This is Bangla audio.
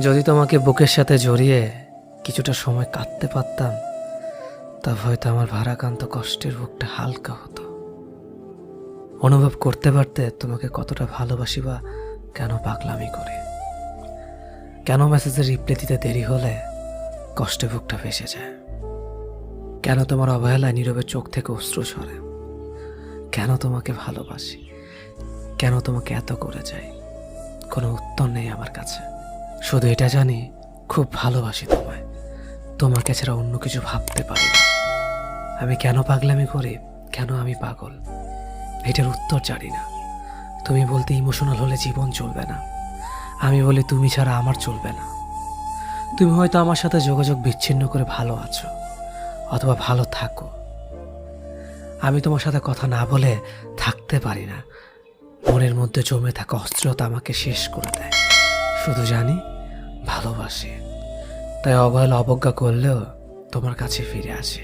যদি তোমাকে বুকের সাথে জড়িয়ে কিছুটা সময় কাটতে পারতাম, তা হয়তো আমার ভারাক্রান্ত কষ্টের বুকটা হালকা হতো। অনুভব করতে পারতে তোমাকে কতটা ভালোবাসি বা কেন পাগলামি করে, কেন মেসেজের রিপ্লাই দিতে দেরি হলে কষ্টে বুকটা ভেসে যায়, কেন তোমার অবহেলায় নীরবে চোখ থেকে অশ্রু ঝরে, কেন তোমাকে ভালোবাসি, কেন তোমাকে এত করে যাই। কোনো উত্তর নেই আমার কাছে, শুধু এটা জানি খুব ভালোবাসি তোমায়, তোমাকে ছাড়া অন্য কিছু ভাবতে পারি না। আমি কেন পাগলামি করি, কেন আমি পাগল, এটার উত্তর জানি না। তুমি বলতে ইমোশনাল হলে জীবন চলবে না, আমি বলি তুমি ছাড়া আমার চলবে না। তুমি হয়তো আমার সাথে যোগাযোগ বিচ্ছিন্ন করে ভালো আছো, অথবা ভালো থাকো। আমি তোমার সাথে কথা না বলে থাকতে পারি না। মনের মধ্যে জমে থাকা অস্থিরতা আমাকে শেষ করে দেয়। শুধু জানি ভালোবাসি, তাই অবহেলা অবজ্ঞা করলেও তোমার কাছে ফিরে আসি।